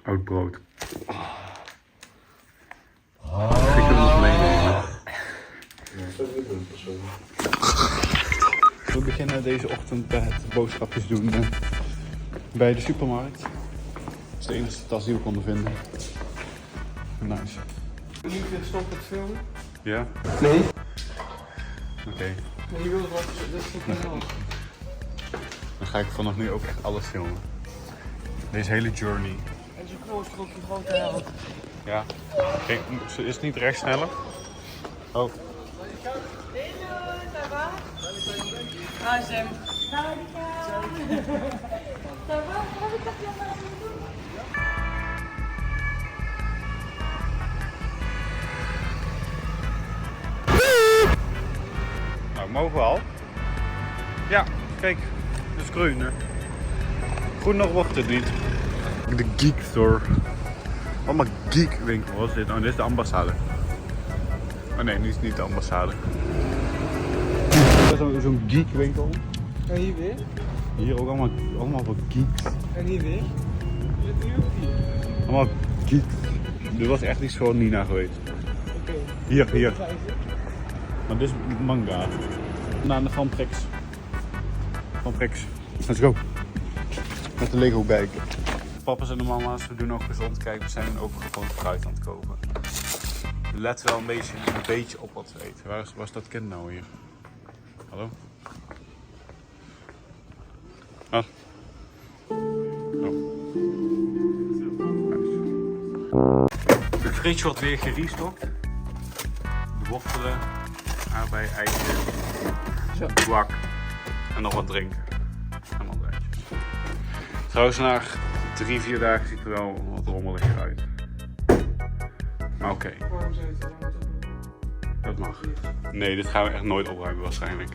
Oud brood. Ik wil nog meenemen. We beginnen deze ochtend bij het boodschapjes doen bij de supermarkt. Dat is de enige tas die we konden vinden. Nice. Wil je even stoppen met filmen? Ja? Nee. Oké. Nee, je wil wat, dat is niet helemaal. Dan ga ik vanaf nu ook echt alles filmen. Deze hele journey. En zo groot tot een grote held. Ja. Kijk, is het niet recht sneller? Oh. Nou, mogen we al? Ja, kijk. Het is groen, hè. Groener wordt het niet. De Geek Store. Allemaal geek winkel was dit. Oh, dit is de ambassade. Oh nee, nu is het niet de ambassade. Zo'n geek winkel. En hier weer? Hier ook allemaal wat geeks. En hier weer? Allemaal geeks. Dit was echt iets voor Nina geweest. Oké. Hier. Maar dit is manga. Naar de Van Prix. Let's go. Met de Lego kijken. Papa's en de mama's, we doen ook gezond. Kijk, we zijn ook gewoon fruit aan het kopen. Let wel een beetje op wat we eten. Waar is dat kind nou hier? Hallo? Ah. Oh. De fridge wordt weer gerestockt. De wortelen, aardbei, eitje, guac en nog wat drinken. En mandarijntjes. Trouwens, na 3-4 dagen ziet er wel wat rommeliger uit. Maar oké. Waarom zijn het er Dat mag. Nee, dit gaan we echt nooit opruimen waarschijnlijk.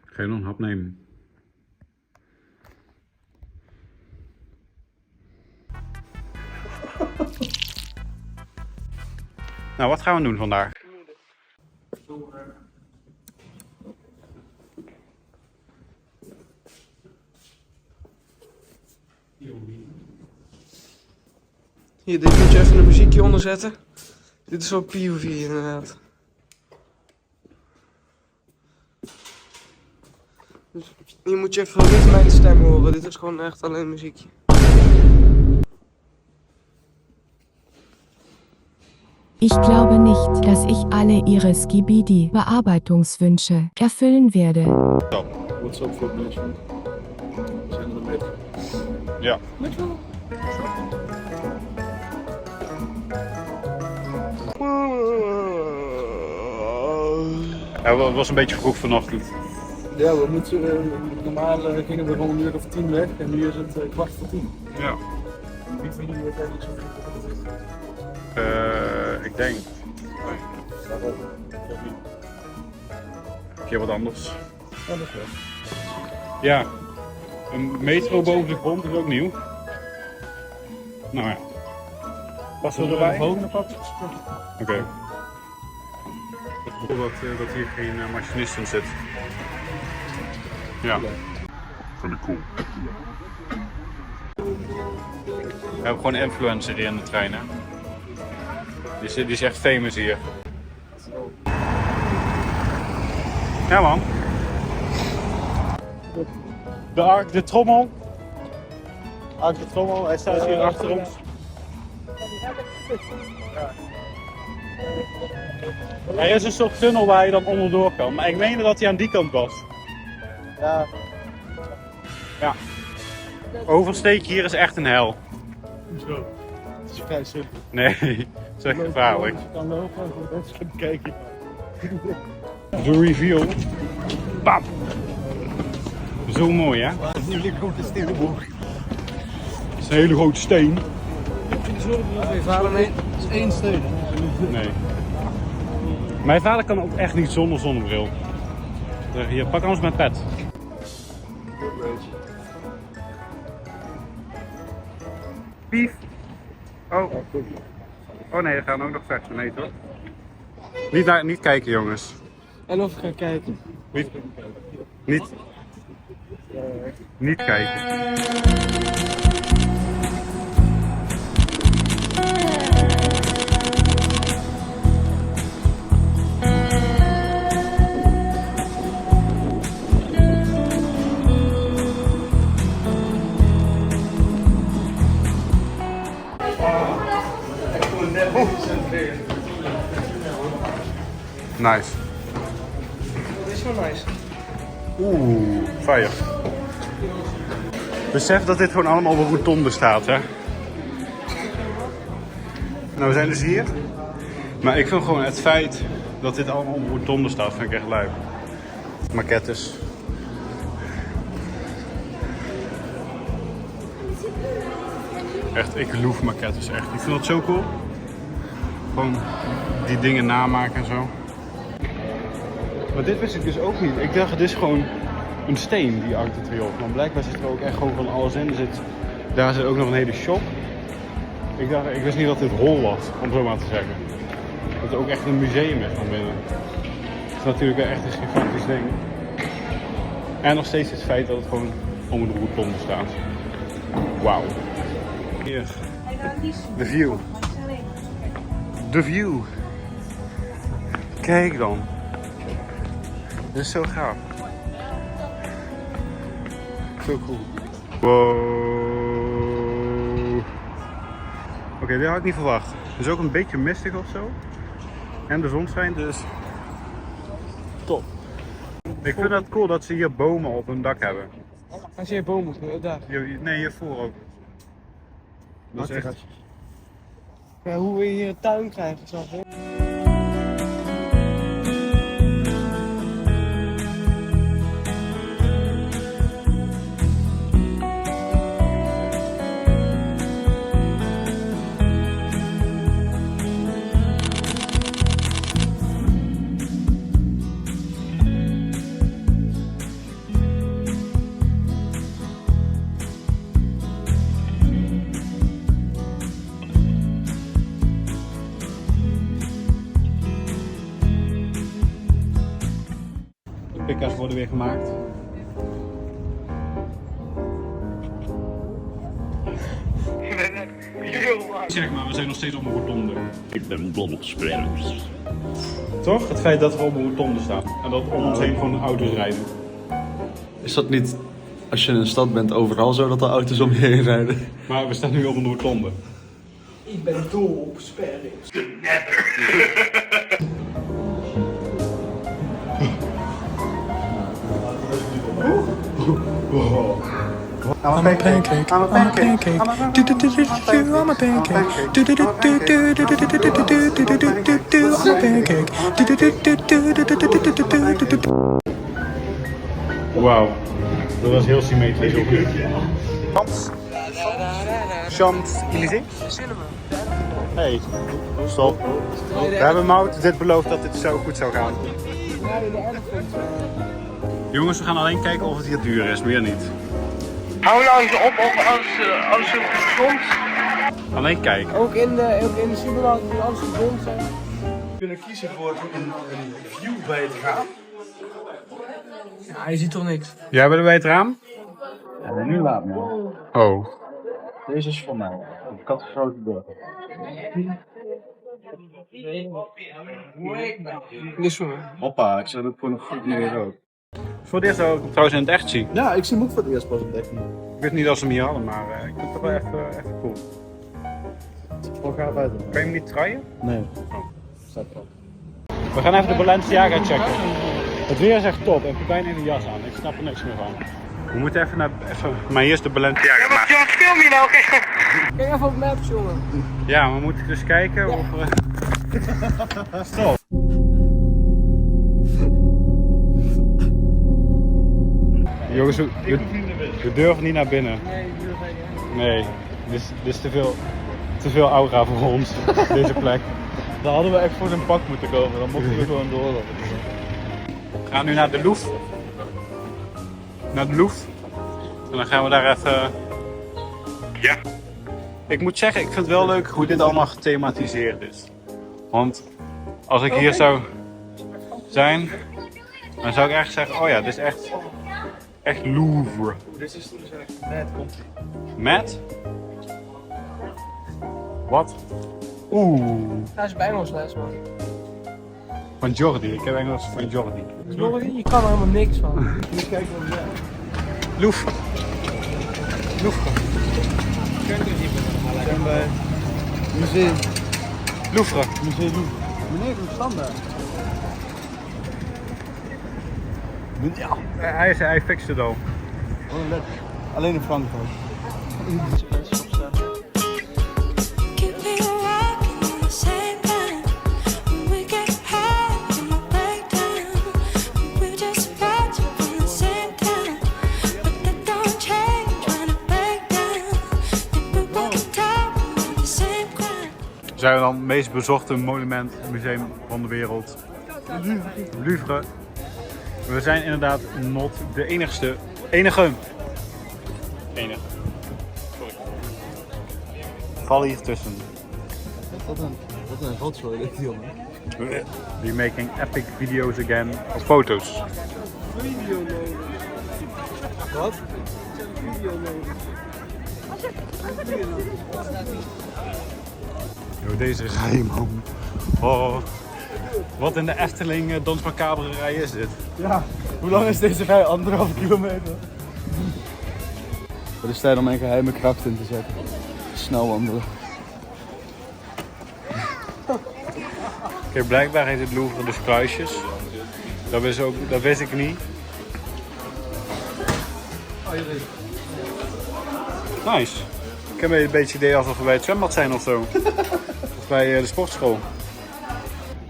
Ga je nog een hap nemen? Nou, wat gaan we doen vandaag? Hier, dit moet je even een muziekje onder zetten. Dit is wel POV inderdaad. Dus hier moet je even niet mijn stem horen. Dit is gewoon echt alleen muziekje. Ich glaube nicht, dass ich alle Ihre Skibidi-Bearbeitungswünsche erfüllen werde. What's up for management? Zijn we er met? Ja. Ja, het was een beetje vroeg vanochtend. Ja, we moeten, normaal gingen we gewoon 1:10 weg en nu is het 9:15. Ja. Wie van jullie heeft eigenlijk zo vroeg? Ik denk. Een keer wat anders. Ja, dat is wel. Ja, een metro boven de grond is ook nieuw. Nou ja. Passen we erbij? De volgende pad. Oké. Ik hoop dat hier geen machinist in zit. Ja. Vind ik cool. We hebben gewoon een influencer hier in de trein, hè. Die is echt famous hier. Ja man. De trommel. Ark de trommel, hij staat hier achter ons. Er is een soort tunnel waar je dan onderdoor kan, maar ik meende dat hij aan die kant was. Ja. Ja. Oversteken hier is echt een hel. Zo. Het is vrij simpel. Nee, het is echt gevaarlijk. Je kan lopen, dat is gaan kijken. De reveal. Bam! Zo mooi hè? Dat is een hele grote stenenboog. Het is een hele grote steen. Mijn vader mee. Het is 1 steen. Nee. Mijn vader kan ook echt niet zonder zonnebril. Hier, pak anders mijn pet. Pief. Oh. Oh nee, er gaan ook nog versen. Nee toch? Niet kijken jongens. En of ik ga kijken. Niet kijken. Nice. Dat is wel nice. Oeh, fire. Besef dat dit gewoon allemaal op een rotonde staat, hè. Nou, we zijn dus hier. Maar ik vind gewoon het feit dat dit allemaal op een rotonde staat, vind ik echt leuk. Maquettes. Echt, ik loef maquettes, echt. Ik vind dat zo cool. Gewoon die dingen namaken en zo. Maar dit wist ik dus ook niet. Ik dacht, het is gewoon een steen, die Arc de Triomphe. Maar blijkbaar zit er ook echt gewoon van alles in. Daar zit ook nog een hele shop. Ik wist niet dat dit hol was, om zo maar te zeggen. Dat het ook echt een museum is van binnen. Het is natuurlijk wel echt een gigantisch ding. En nog steeds het feit dat het gewoon om de rotonde staat. Wauw. Hier. De view. De view. Kijk dan. Dit is zo gaaf. Zo cool. Wow. Oké, dit had ik niet verwacht. Het is ook een beetje mistig of zo. En de zon schijnt, dus top. Ik vind het cool dat ze hier bomen op hun dak hebben. Als je boom moet, daar. Nee, hiervoor ook. Dat is echt... Ja, hoe we hier een tuin krijgen, snap je? Pikka's worden weer gemaakt. Zeg maar, we zijn nog steeds op een rotonde. Ik ben blomspremers. Toch? Het feit dat we op een rotonde staan. En dat om ons heen gewoon auto's rijden. Is dat niet, als je in een stad bent, overal zo dat er auto's om je heen rijden? Maar we staan nu op een rotonde. Ik ben dol op sperrings. I'm a pancake. I'm a pancake. I'm a pancake. Wauw, dat was heel symmetrisch op nu. Champs-Élysées? Hey, stop. We hebben Mout dit beloofd dat dit zo goed zou gaan. Jongens, we gaan alleen kijken of het hier duur is, meer niet. Hou nou eens op als ze gezond. Alleen kijken. Ook in de supermarkt als ze gezond zijn. We kunnen kiezen voor een view bij het raam. Ja, je ziet toch niks. Jij bent er bij het raam? Ja, nu laat me. Oh. Deze is voor mij. Ik had gesloten door. Dit is voor mij. Hoppa, ik zet het voor nog goed neer ook. Voor dit zou ik hem trouwens in het echt zien. Ja, ik zie hem ook voor het eerst pas ontdekken. Ik wist niet dat ze hem hier hadden, maar ik vind het toch wel even cool. Wat gaat buiten? Kan je hem niet traaien? Nee. Staat erop. We gaan even de Balenciaga checken. Het weer is echt top en Pepijn heeft een jas aan. Ik snap er niks meer van. We moeten even naar... Maar hier is de Balenciaga. Ja, maar wat film je nou? Kijk even op Maps, jongen. Ja, we moeten dus kijken of we... Stop. Jongens, we durven niet naar binnen. Nee, ik durf niet. Nee, dit is te veel aura voor ons, deze plek. Dan hadden we echt voor zijn pak moeten komen, dan mochten we gewoon door. We gaan nu naar de Louvre. Naar de Louvre. En dan gaan we daar even... Ja. Ik moet zeggen, ik vind het wel leuk hoe dit allemaal gethematiseerd is. Want als ik hier zou zijn, dan zou ik echt zeggen, oh ja, dit is echt Louvre. Dit is toen dus net komt. Met? Wat? Oeh, Hij is bij ons les, man. van Jordi. Ik heb Engels van Jordi. Je kan er helemaal niks van. Moet kijken wat we Louvre. Louvre. zijn bij museum. Louvre. Museum Louvre. Meneer van Standaard. Ja. Hij fixt het al. Alleen in Frankrijk. Keep me rocking at the same time. When we get high in my breakdown, we just watch from the same time. But that don't change when I break down. Think we walk the top with the same crime. Zijn we dan het meest bezochte museum van de wereld? Louvre. We zijn inderdaad not de enige. Enige. Sorry. Val hier tussen. Wat een rotzooi dit, jongen. We making epic videos again. Of foto's. Video nodig. Wat? Video nodig. Yo, deze rij, man. Oh. Wat in de Efteling Dans Macabre rij is dit? Ja, hoe lang is deze rij? 1,5 kilometer. Het is tijd om een geheime kracht in te zetten. Snel wandelen. Kijk, blijkbaar heet het Louvre dus kruisjes. Dat wist ik niet. Nice. Ik heb een beetje het idee alsof we bij het zwembad zijn of zo. Of bij de sportschool.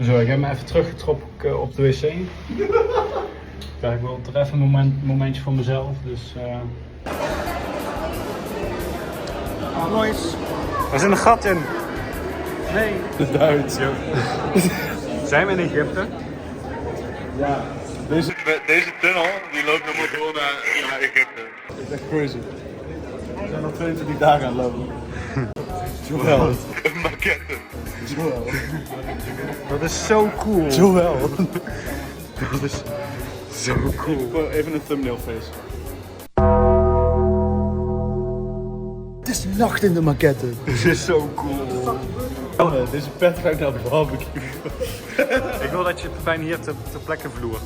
Zo, ik heb me even teruggetrokken op de wc. Kijk, ik wil toch even een momentje voor mezelf. Dus, Nice. Er zit een gat in. Nee. Duits. Zijn we in Egypte? Ja. Deze tunnel die loopt helemaal door naar Egypte. Dat is echt crazy. We zijn al 22 dagen aan het lopen. Joël. Een maquette. Joël. Dat is zo cool. Joël. Dat is zo cool. Even een thumbnail face. Het is nacht in de maquette. Dit is zo cool. Deze pet gaat naar barbecue. Ik wil dat je het fijn hier ter plekke vloert.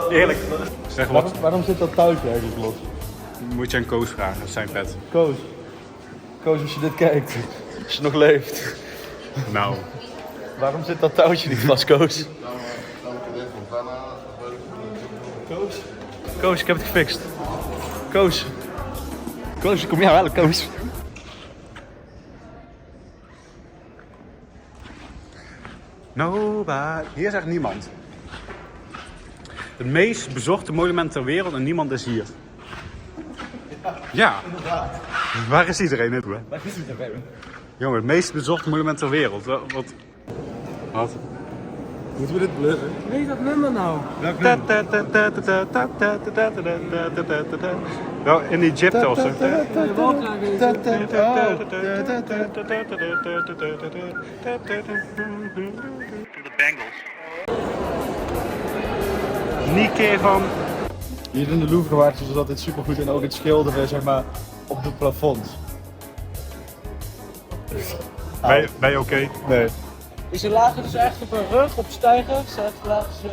Eerlijk. Zeg wat. Waarom zit dat touwtje eigenlijk los? Moet je aan Koos vragen, dat is zijn pet. Koos. Koos, als je dit kijkt. Als je nog leeft. Nou. Waarom zit dat touwtje niet vast, Koos? Koos? Koos, ik heb het gefixt. Koos. Koos, kom jou halen, Koos. Nobody. Hier is echt niemand. Het meest bezochte monument ter wereld en niemand is hier. Ja. Waar is iedereen naartoe? Waar is het er? Jongen, het meest bezochte monument ter wereld. Wat? Moeten we dit blurren? Weet dat nummer nou? Wel, in Egypte of zo. De Bengals. Nikke van. Hier in de Louvre waren ze dus altijd supergoed en ook het schilderen, zeg maar, op de plafonds. Ben je oké? Nee. Ze lagen dus echt op hun rug, op stijgers. Ze lagen ze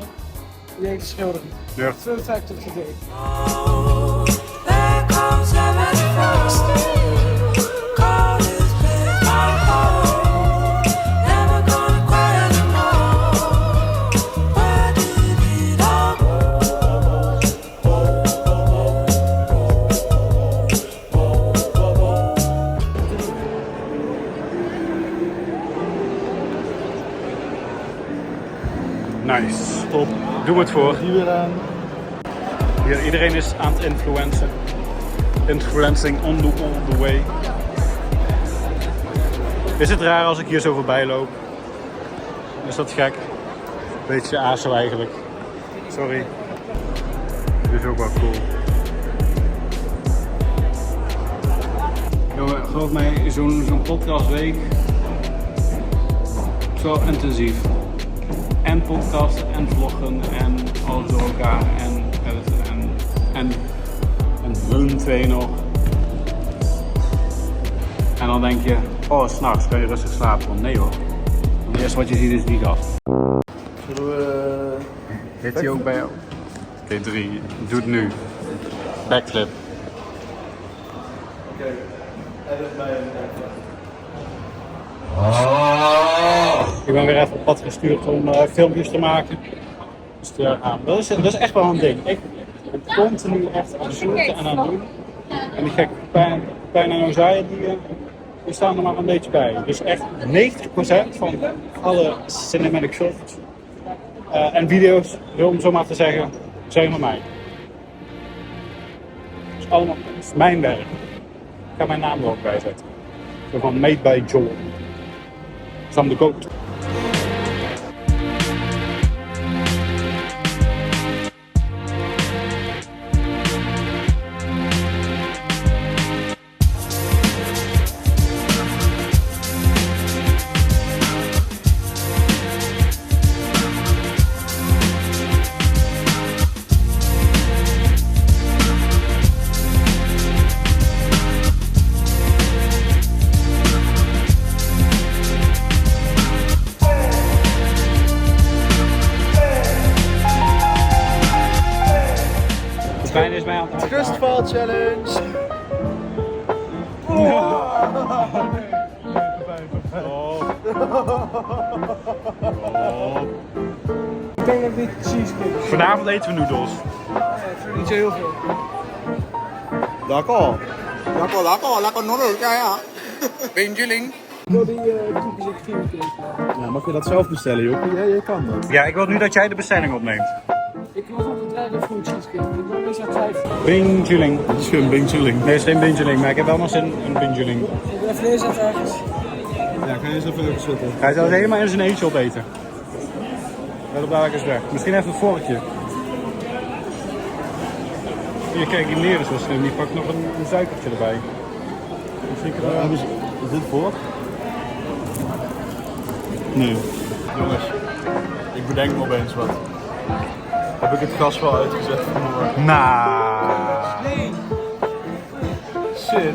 die te schilderen. Ja. Fun fact of the day. Oh, there comes heaven first. Call this place my home. Never gonna cry anymore. Where did it all Nice. Top. Doe het voor. Hier weer aan. Hier, iedereen is aan het influencen. Influencing on the all the way. Is het raar als ik hier zo voorbij loop? Is dat gek? Beetje ASO eigenlijk. Sorry. Dit is ook wel cool. Jongen, geloof mij, zo'n podcastweek is wel intensief. En podcasten en vloggen en alles door elkaar en editen en hun twee nog. En dan denk je, oh, 's nachts kan je rustig slapen. Want nee hoor. Want het eerste wat je ziet is die gast. Zullen we... Zit hij ook bij jou? Oké, 3. Doe het nu. Backflip. Oké, edit mij een backflip. Ik ben weer even op pad gestuurd om filmpjes te maken. Dus dat is echt wel een ding. Ik ben continu echt aan het zoeken en aan het doen. En die gekke Pepijn en Ozaya die staan er maar een beetje bij. Dus echt 90% van alle cinematic shots en video's, om zo maar te zeggen, zijn van mij. Dus allemaal, het is mijn werk. Ik ga mijn naam er ook bij zetten. Zo van Made by Joel. Van de goat. Pepijn is mij aan het Trustfall Challenge! Ik denk dat dit cheesecake is. Vanavond eten we noedels. Ja, ik vind niet zo heel veel. Lekker! Ik wil die typische creamcake. Ja, mag je dat zelf bestellen, joh? Ja, je kan dat. Ja, ik wil nu dat jij de bestelling opneemt. Ik was op de dragon fruit cheesecake. Ik ben eens aan het twijfelen. Bingeling. Dat is geen bingchilling. Nee, het is geen bingeling, maar ik heb wel nog zin in een bingeling. Ik ben vlees aan het ergens. Ja, ga je eens even zitten. Hij zou het helemaal in zijn eentje opeten. Dat op dadelijk is weg. Misschien even een vorkje. Hier, kijk, die meneer is wel slim. Die pakt nog een suikertje erbij. Misschien kan Ja, is dit voor? Nee. Jongens, ik bedenk me opeens wat. Heb ik het gas wel uitgezet vanmorgen? Nee. Shit.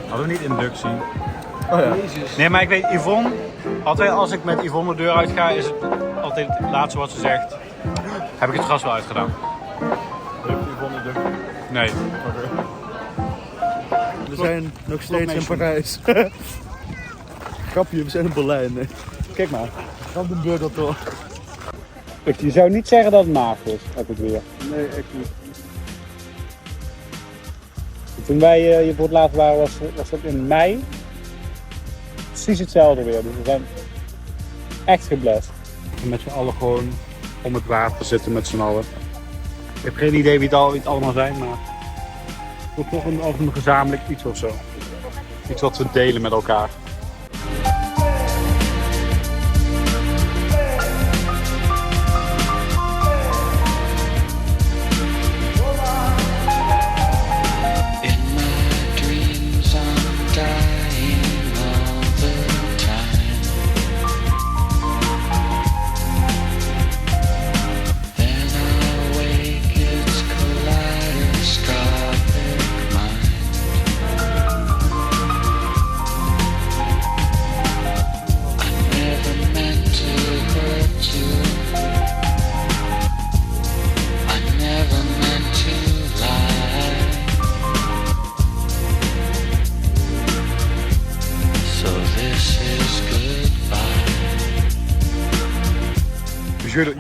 Hadden we niet inductie? Oh ja. Nee, maar ik weet, Yvonne, altijd als ik met Yvonne de deur uitga, is het altijd het laatste wat ze zegt. Heb ik het gas wel uitgedaan? Heb je van de deur? Nee. We zijn nog steeds in Parijs. Grapje, we zijn in Berlijn. Nee. Kijk maar. Brandenburg dat toch? Je zou niet zeggen dat het maag is, heb ik weer. Nee, echt niet. Toen wij hier voor het laatst waren, was dat in mei. Precies hetzelfde weer. Dus we zijn echt geblest. Met z'n allen gewoon om het water zitten met z'n allen. Ik heb geen idee wie het allemaal zijn, maar het wordt toch een gezamenlijk iets of zo. Iets wat we delen met elkaar.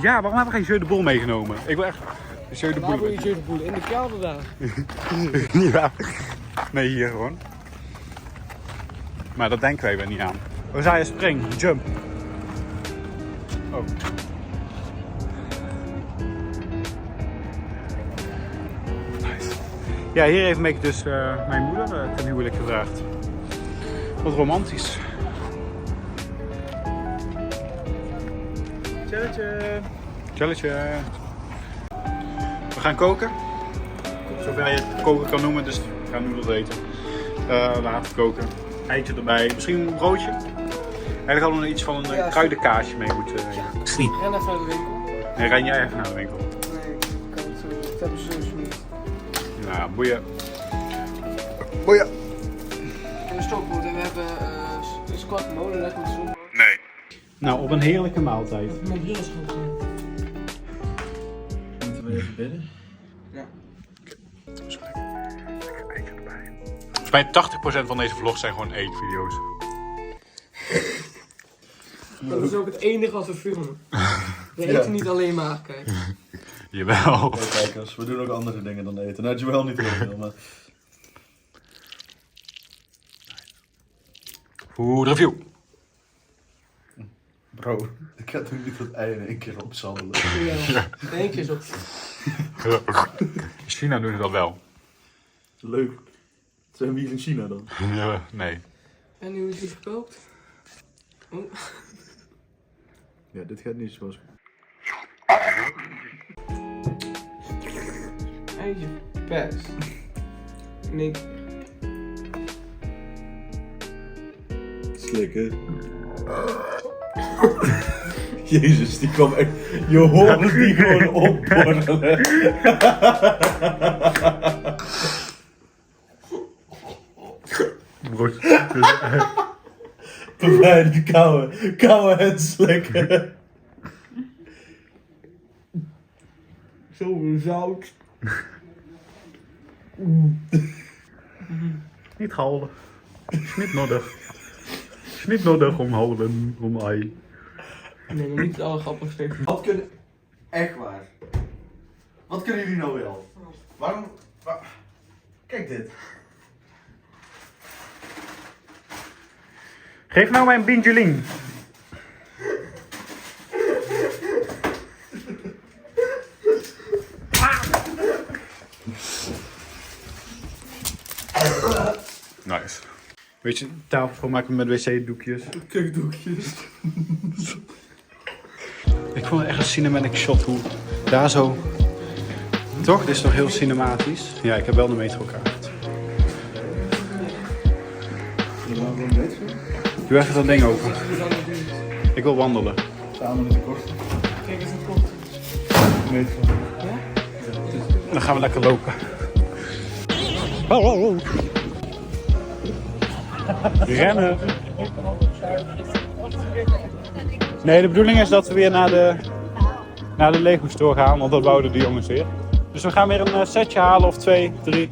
Ja, waarom hebben we geen Jeu de Boel meegenomen? Ik wil echt Jeu de Boel. Waar wil je Jeu de Boel? In de kelder daar. Ja. Nee, hier gewoon. Maar dat denken wij weer niet aan. Ozaya, spring, jump. Oh. Nice. Ja, hier heeft me dus mijn moeder ten huwelijk gevraagd. Wat romantisch. Tjantje. Challenge. We gaan koken. Zover je het koken kan noemen, dus we gaan noedels eten. Laten koken. Eitje erbij, misschien een broodje. Eigenlijk hadden we iets van een kruidenkaasje mee moeten nemen. Ren even naar de winkel. Nee, ren jij even naar de winkel. Nee, ik kan het zo. Dat hebben ze sowieso niet. Nou, boeien. Boeien. En stokbrood en we hebben een squat molen, leg met zon. Nee. Nou, op een heerlijke maaltijd. Mijn bril is goed. Moeten we even bidden? Ja. Lekker eitje erbij. Volgens mij 80% van deze vlogs zijn gewoon eetvideo's. Dat is ook het enige wat we filmen. We eten niet alleen maar, kijk. Jawel. Kijk, kijkers, we doen ook andere dingen dan eten. Nou, Joël niet heel veel, maar... Food review. Bro, ik ga toch niet dat ei in één keer opzandelen. Ja. Eén keer zo. China doen ze dat wel. Leuk. Zijn we hier in China dan? Ja, nee. En nu is die gekookt. Oh. Ja, dit gaat niet zoals... Eitje. Pers. Nee. Slikken. Jezus, die kwam echt... Je hoort die gewoon opborrelen. Probeer die koude het slikken. Zo zout. Niet houden. Is niet nodig. Is niet nodig om houden, om ei. Nee, maar niet alle grappigste. Wat kunnen... Echt waar. Wat kunnen jullie nou wel? Waarom... Kijk dit. Geef nou mijn bingeling. Nice. Weet je, tafel voor maken met wc-doekjes. Kukdoekjes. Ik vond het echt een cinematic shot hoe daar zo... Toch? Dit is toch heel cinematisch? Ja, ik heb wel de metrokaart. Doe even dat ding open. Ik wil wandelen. Samen met de kosten. Kijk eens een kort. Dan gaan we lekker lopen. Rennen. Nee, de bedoeling is dat we weer naar de Lego Store gaan, want dat wouden die jongens weer. Dus we gaan weer een setje halen of 2, 3.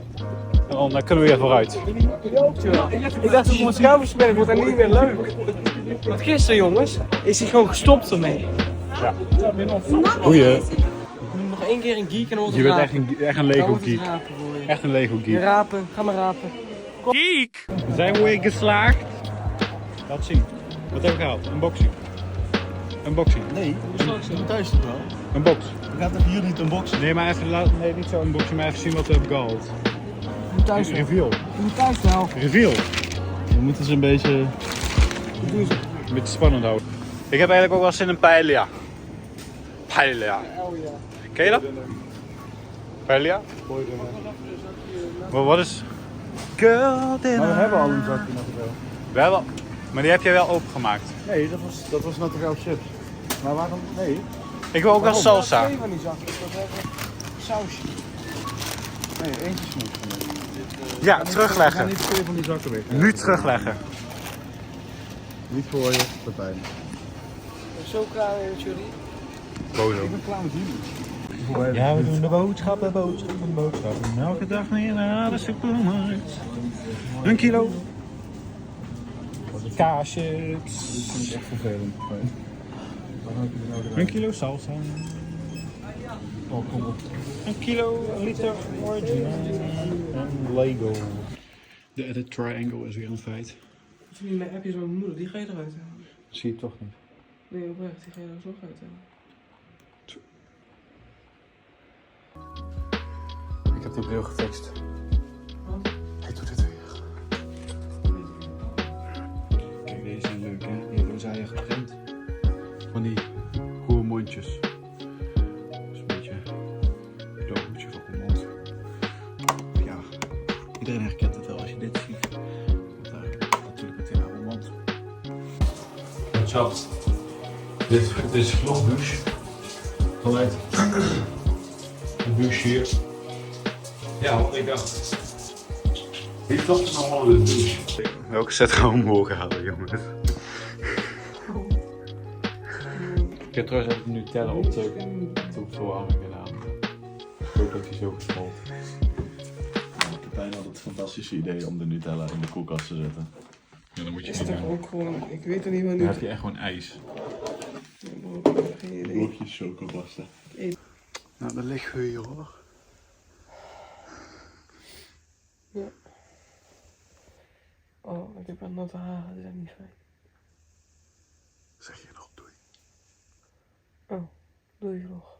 En dan kunnen we weer vooruit. Ik dacht dat het schaamverspelling wordt en niet meer leuk. Want gisteren, jongens, is hij gewoon gestopt ermee. Goeie. Nog één keer een geek en dan wordt Je het bent rapen. echt een Lego Dan wordt het geek. rapen voor je. Echt een Lego Je geek. rapen, ga maar rapen. Geek! Zijn we weer geslaagd? Laat zien. Wat heb ik gehaald? Een boxing. Een boxing. Nee, thuis toch wel? Een box. We gaan toch hier niet unboxen? Nee, maar even nee, niet zo een boxing, maar even zien wat we hebben gehaald. Je moet thuis wel. Reveal. Je moet thuis wel. Reveal. We moeten ze een beetje... Een beetje spannend houden. Ik heb eigenlijk ook wel zin in paella. Paella. Oh ja. Ken je dat? Paella? Maar wat is... Girl dinner. Maar we hebben al een zakje natuurlijk. We hebben... Maar die heb jij wel opengemaakt. Nee, dat was natuurlijk chips. Maar waarom? Nee. Ik wil ook wel salsa. Twee van die zakjes, dat hebben we sausje. Nee, eentje snoep. Ja, terugleggen. Niet twee van die zakken weg. Nu terugleggen. Niet voor je, Pepijn. Zo klaar met jullie. Bozo. Ik ben klaar met jullie. Ja, we doen de boodschappen. Elke dag weer naar de supermarkt. Een kilo. Kaaschips. Dat vind ik echt vervelend. Een kilo salsa. Oh, kom op. Een kilo liter original. En Lego. De edit triangle is weer een feit. Als je niet mijn appjes met mijn moeder, die ga je eruit halen. Zie je toch niet. Nee, oprecht, die ga je er zo uit halen. Ik heb die bril gefixt. Wat? Hij doet het weer. Kijk, deze zijn leuk hè. Die hebben zij geprint. Van die goede mondjes. schat. Dit is vlogbuus. Vanuit de buus hier. Ja, want ik dacht... Wie klopt er allemaal in de buus? Welke set gaan we morgen halen, jongens? Ik heb trouwens even Nutella op de verwarming gedaan. Ik hoop dat hij zo gesmolten. Pepijn had het fantastische idee om de Nutella in de koelkast te zetten. Ja, dan moet je Is niet toch doen. ook gewoon, ik weet er niet wat Dan nu. heb je echt gewoon ijs. Geen idee. Blokjes chocopasta. Nou, dan liggen we hier hoor. Oh, ik heb een natte haren, dat is echt niet fijn. Zeg je nog doei. Oh, doe je nog.